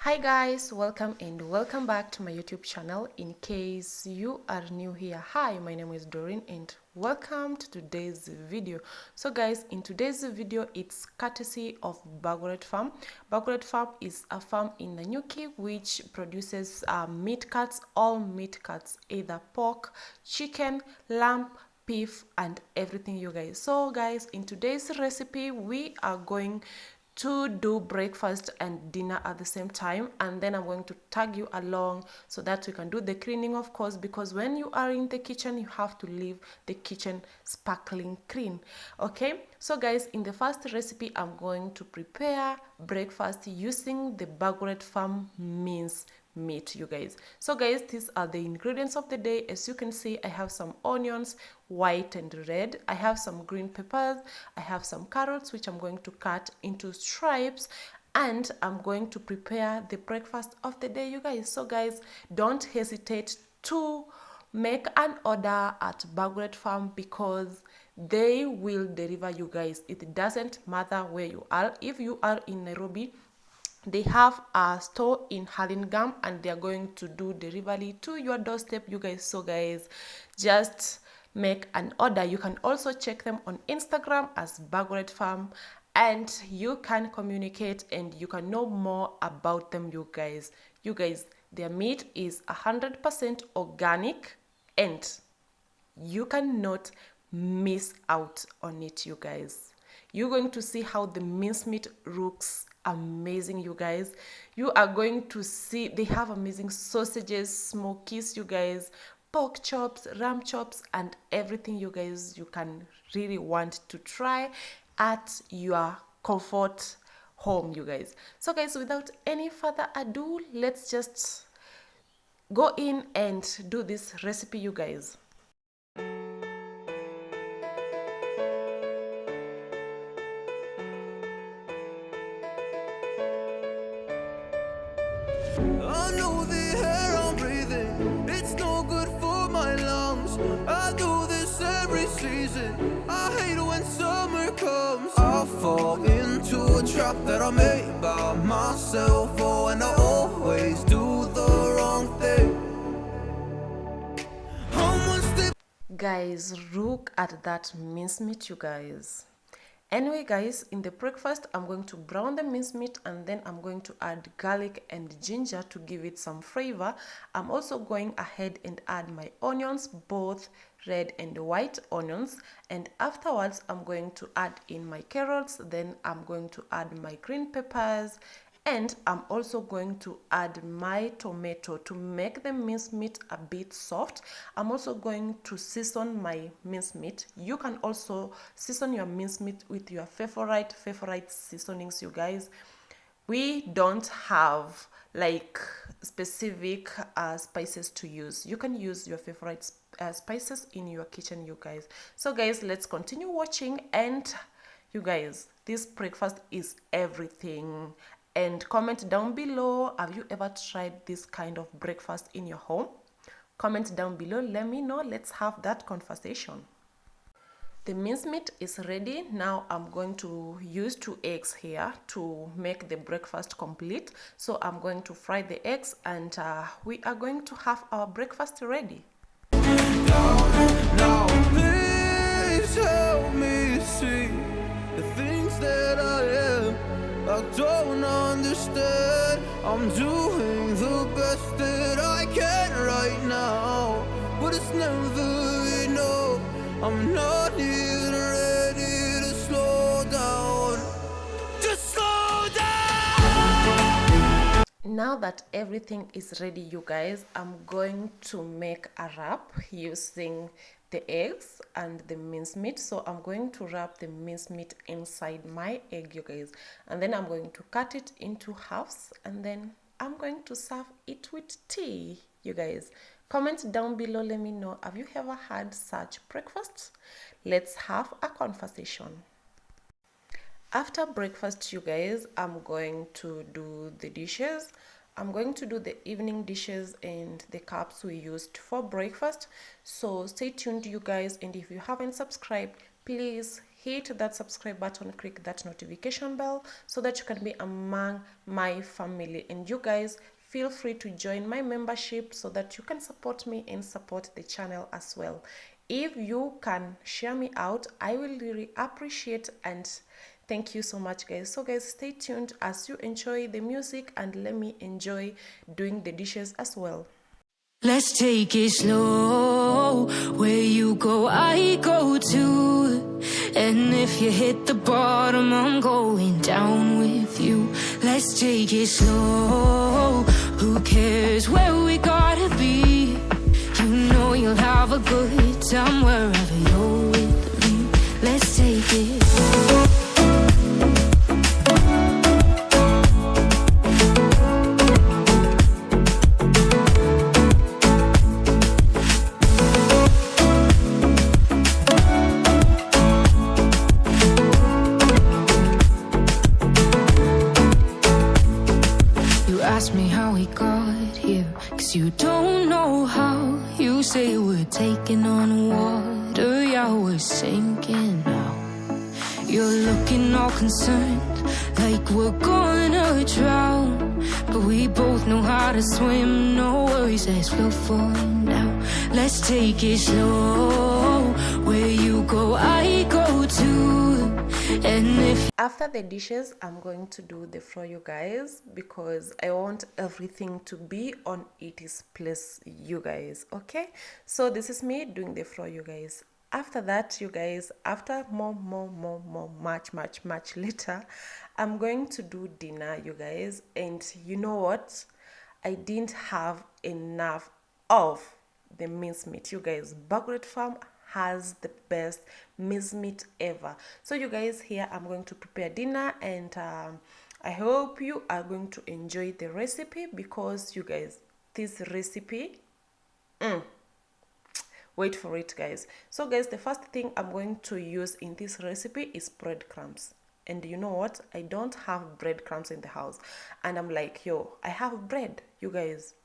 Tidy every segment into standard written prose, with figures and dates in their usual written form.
Hi guys, welcome and welcome back to my YouTube channel. In case you are new here, hi, my name is Doreen and welcome to today's video. So guys, in today's video it's courtesy of Bagoret Farm. Bagoret Farm is a farm in Nanyuki which produces meat cuts, all meat cuts, either pork, chicken, lamb, beef and everything, you guys. So guys, in today's recipe we are going to do breakfast and dinner at the same time, and then I'm going to tag you along so that we can do the cleaning, of course, because when you are in the kitchen you have to leave the kitchen sparkling clean. Okay, so guys, in the first recipe I'm going to prepare breakfast using the Bagoret Farm mince meat, you guys. So guys, these are the ingredients of the day. As you can see, I have some onions, white and red. I have some green peppers. I have some carrots, which I'm going to cut into stripes, and I'm going to prepare the breakfast of the day, you guys. So guys, don't hesitate to make an order at Bagoret Farm because they will deliver, you guys. It doesn't matter where you are. If you are in Nairobi, they have a store in Hurlingham and they are going to do delivery to your doorstep, you guys. So guys, just make an order. You can also check them on Instagram as Bagoret Farm and you can communicate and you can know more about them, you guys. You guys, their meat is 100% organic and you cannot miss out on it, you guys. You're going to see how the mincemeat looks amazing, you guys. You are going to see they have amazing sausages, smokies, you guys, pork chops, lamb chops, and everything, you guys, you can really want to try at your comfort home, you guys. So guys, without any further ado, let's just go in and do this recipe, you guys. I know the air I'm breathing, it's no good for my lungs. I do this every season, I hate when summer comes. I fall into a trap that I made by myself. Oh, and I always do the wrong thing. Guys, look at that mincemeat, you guys. Anyway guys, in the breakfast I'm going to brown the mincemeat and then I'm going to add garlic and ginger to give it some flavor. I'm also going ahead and add my onions, both red and white onions, and afterwards I'm going to add in my carrots, then I'm going to add my green peppers, and I'm also going to add my tomato to make the mincemeat a bit soft. I'm also going to season my mincemeat. You can also season your mincemeat with your favorite seasonings, you guys. We don't have like specific spices to use. You can use your favorite spices in your kitchen, you guys. So guys, let's continue watching, and you guys, this breakfast is everything. And comment down below, have you ever tried this kind of breakfast in your home? Comment down below, let me know. Let's have that conversation. The mincemeat is ready. Now I'm going to use 2 eggs here to make the breakfast complete. So I'm going to fry the eggs and we are going to have our breakfast ready. Now, please help me see the things that I am. I don't understand. I'm doing the best that I can right now, but it's never enough. I'm not even ready to slow down. Just slow down. Now that everything is ready, you guys, I'm going to make a wrap using the eggs and the mincemeat. So I'm going to wrap the mincemeat inside my egg, you guys, and then I'm going to cut it into halves and then I'm going to serve it with tea, you guys. Comment down below, let me know, have you ever had such breakfast? Let's have a conversation. After breakfast, you guys, I'm going to do the dishes. I'm going to do the evening dishes and the cups we used for breakfast. So stay tuned, you guys, and if you haven't subscribed, please hit that subscribe button, click that notification bell so that you can be among my family. And you guys feel free to join my membership so that you can support me and support the channel as well. If you can share me out, I will really appreciate, and thank you so much, guys. So guys, stay tuned as you enjoy the music, and let me enjoy doing the dishes as well. Let's take it slow. Where you go, I go too. And if you hit the bottom, I'm going down with you. Let's take it slow. Who cares where we gotta be? You know you'll have a good time wherever you're with me. Let's take it slow. Ask me how we got here, 'cause you don't know how. You say we're taking on water, yeah, we're sinking now. You're looking all concerned, like we're gonna drown. But we both know how to swim, no worries, let's flow for now. Let's take it slow. Where you go, I go too. And if after the dishes, I'm going to do the floor, you guys, because I want everything to be on its place, you guys. Okay, so this is me doing the floor, you guys. After that, you guys, after much later, I'm going to do dinner, you guys. And you know what, I didn't have enough of the mincemeat, you guys. Backward Farm has the best mincemeat ever. So you guys, here I'm going to prepare dinner, and I hope you are going to enjoy the recipe, because you guys, this recipe, wait for it, guys. So guys, the first thing I'm going to use in this recipe is breadcrumbs. And you know what, I don't have breadcrumbs in the house, and I'm like, yo, I have bread, you guys.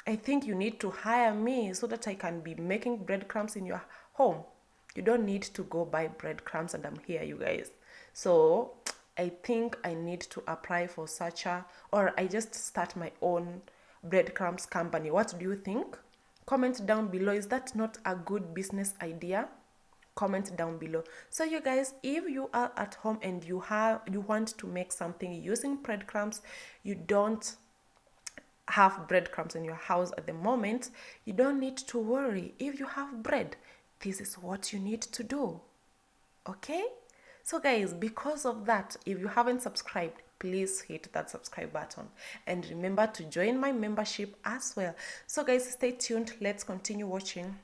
I think you need to hire me so that I can be making breadcrumbs in your home. You don't need to go buy breadcrumbs, and I'm here, you guys. So I think I need to apply for such a, or I just start my own breadcrumbs company. What do you think? Comment down below. Is that not a good business idea? Comment down below. So you guys, if you are at home and you want to make something using breadcrumbs, you don't have breadcrumbs in your house at the moment, you don't need to worry. If you have bread, this is what you need to do. Okay, so guys, because of that, if you haven't subscribed, please hit that subscribe button, and remember to join my membership as well. So guys, stay tuned, let's continue watching.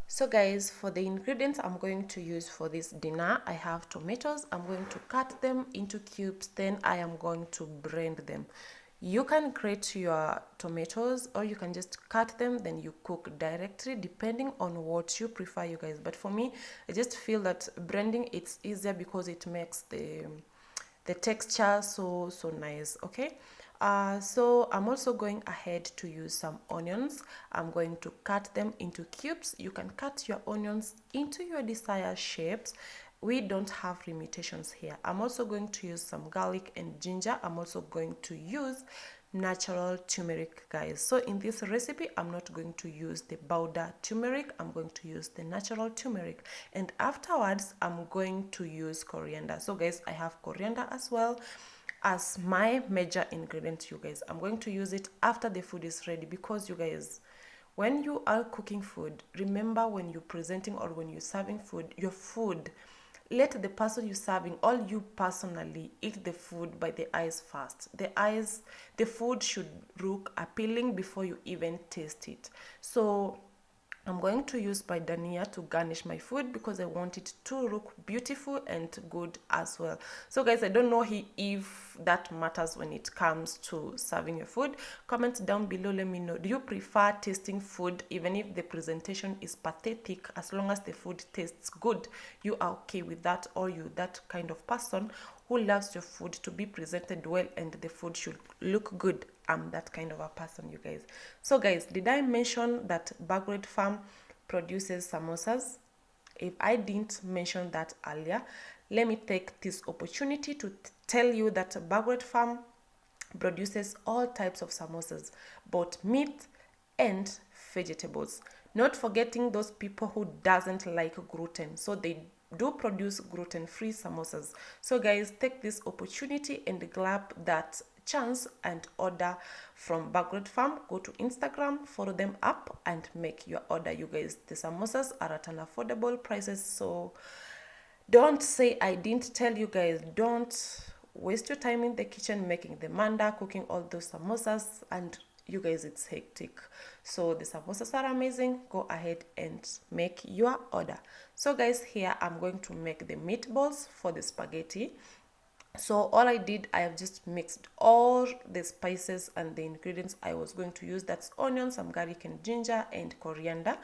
So guys, for the ingredients I'm going to use for this dinner, I have tomatoes. I'm going to cut them into cubes, then I am going to blend them. You can grate your tomatoes, or you can just cut them, then you cook directly, depending on what you prefer, you guys. But for me, I just feel that blending, it's easier because it makes the texture so nice. Okay, so I'm also going ahead to use some onions. I'm going to cut them into cubes. You can cut your onions into your desired shapes. We don't have limitations here. I'm also going to use some garlic and ginger. I'm also going to use natural turmeric, guys. So in this recipe, I'm not going to use the powder turmeric. I'm going to use the natural turmeric, and afterwards I'm going to use coriander. So guys, I have coriander as well as my major ingredient, you guys. I'm going to use it after the food is ready, because you guys, when you are cooking food, remember when you're presenting or when you're serving food, your food, let the person you're serving, or you personally, eat the food by the eyes first. The food should look appealing before you even taste it. So I'm going to use my dania to garnish my food because I want it to look beautiful and good as well. So guys, I don't know if that matters when it comes to serving your food. Comment down below, let me know. Do you prefer tasting food even if the presentation is pathetic? As long as the food tastes good, you are okay with that, or you that kind of person who loves your food to be presented well and the food should look good? I'm that kind of a person, you guys. So guys, did I mention that Bagred Farm produces samosas? If I didn't mention that earlier, let me take this opportunity to tell you that Bagred Farm produces all types of samosas, both meat and vegetables. Not forgetting those people who doesn't like gluten, so they do produce gluten-free samosas. So guys, take this opportunity and grab that chance and order from Bagred Farm. Go to Instagram, follow them up and make your order, you guys. The samosas are at an affordable prices, so don't say I didn't tell you guys. Don't waste your time in the kitchen making the manda, cooking all those samosas, and you guys, it's hectic. So the samosas are amazing. Go ahead and make your order. So guys, here I'm going to make the meatballs for the spaghetti. So all I did, I have just mixed all the spices and the ingredients I was going to use. That's onions, some garlic and ginger and coriander.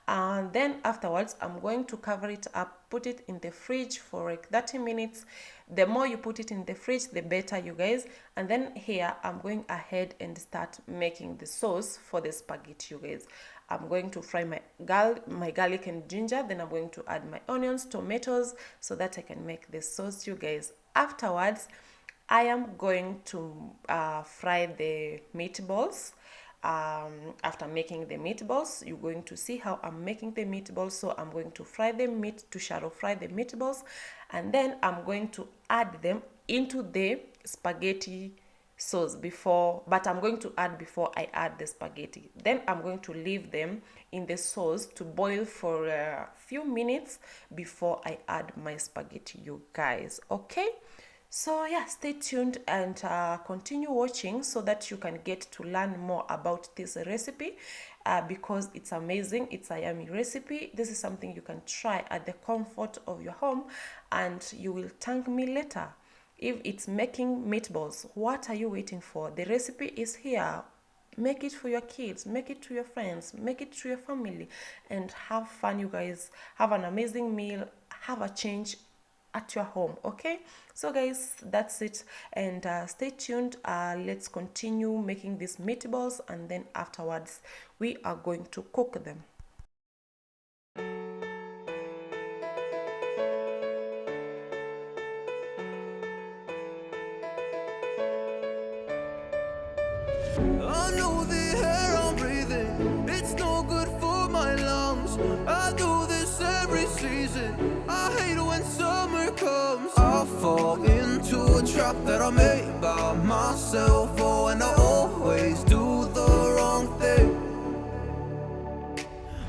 And then afterwards, I'm going to cover it up, put it in the fridge for like 30 minutes. The more you put it in the fridge, the better, you guys. And then here, I'm going ahead and start making the sauce for the spaghetti, you guys. I'm going to fry my garlic and ginger. Then I'm going to add my onions, tomatoes, so that I can make the sauce, you guys. Afterwards, I am going to fry the meatballs. After making the meatballs, you're going to see how I'm making the meatballs. So I'm going to fry the meat, to shallow fry the meatballs, and then I'm going to add them into the spaghetti sauce but I'm going to add before I add the spaghetti. Then I'm going to leave them in the sauce to boil for a few minutes before I add my spaghetti, you guys. Okay, so yeah, stay tuned and continue watching so that you can get to learn more about this recipe because it's amazing. It's a yummy recipe. This is something you can try at the comfort of your home and you will thank me later. If it's making meatballs, what are you waiting for? The recipe is here. Make it for your kids, make it to your friends, make it to your family, and have fun, you guys. Have an amazing meal, have a change at your home. Okay, so guys, that's it, and stay tuned. Let's continue making these meatballs, and then afterwards we are going to cook them. I know the air I'm breathing, it's no good for my lungs. I do this every season, I hate when summer comes. I fall into a trap that I made by myself. Oh, and I always do the wrong thing.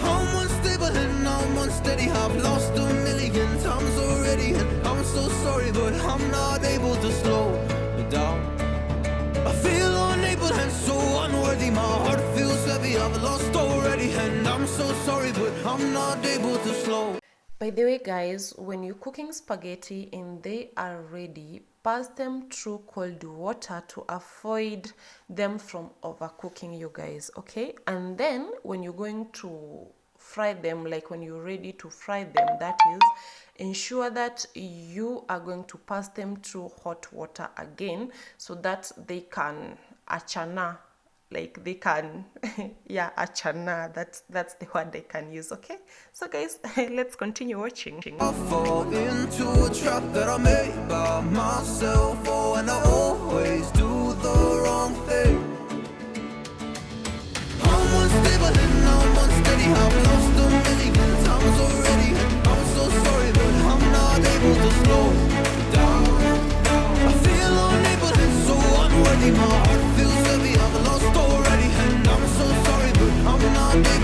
I'm unstable and I'm unsteady, I've lost a million times already, and I'm so sorry, but I'm not able to slow down. I feel unable and so unworthy, my heart feels heavy, I've lost already, and I'm so sorry, but I'm not able to slow. By the way, guys, when you're cooking spaghetti and they are ready, pass them through cold water to avoid them from overcooking, you guys. Okay, and then when you're going to fry them, like when you're ready to fry them, that is, ensure that you are going to pass them through hot water again so that they can achana, like they can yeah, achana, that's the word they can use. Okay, so guys, let's continue watching. I fall into a trap that I made by myself. Oh, and I always do the wrong thing. I'm unstable and I'm unsteady, I've lost a million times already, and I'm so sorry, but I'm not able to slow down. I feel unable and so unworthy, my heart feels heavy, I've lost already, and I'm so sorry, but I'm not able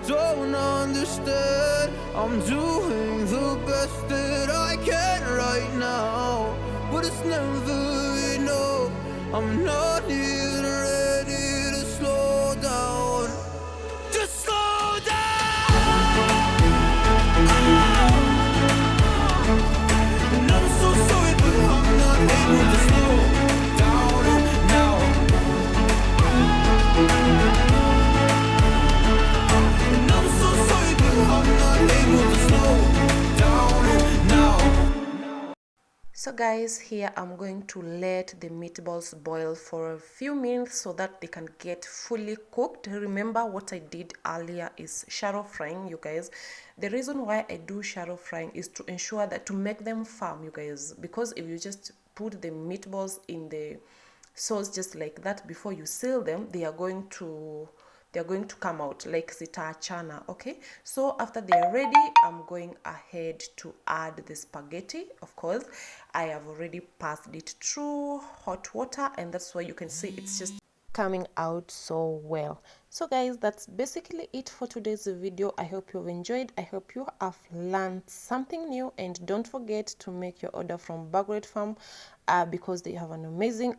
don't understand. I'm doing the best that I can right now, but it's never enough. I'm not even ready to slow down. Just slow down. And I'm so sorry, but I'm not able to slow down now. And I'm so sorry, but I'm not able to slow down now. So guys, here I'm going to let the meatballs boil for a few minutes so that they can get fully cooked. Remember, what I did earlier is shallow frying, you guys. The reason why I do shallow frying is to ensure that, to make them firm, you guys, because if you just put the meatballs in the sauce just like that before you seal them, they are going to come out like zitaachana. Okay, so after they are ready, I'm going ahead to add the spaghetti. Of course, I have already passed it through hot water, and that's why you can see it's just coming out so well. So guys, that's basically it for today's video. I hope you've enjoyed. I hope you have learned something new, and don't forget to make your order from Bagret Farm because they have an amazing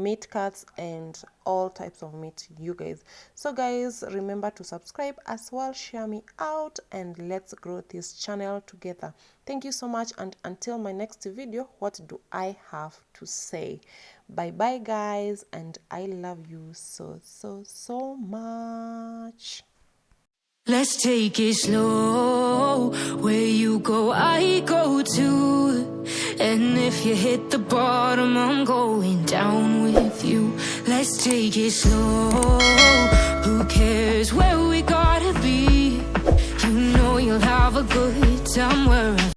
meat cuts and all types of meat, you guys. So guys, remember to subscribe as well, share me out, and let's grow this channel together. Thank you so much, and until my next video, what do I have to say? Bye bye guys, and I love you so much. Let's take it slow. Where you go, I go too. And if you hit the bottom, I'm going down with you. Let's take it slow. Who cares where we gotta be? You know you'll have a good time wherever.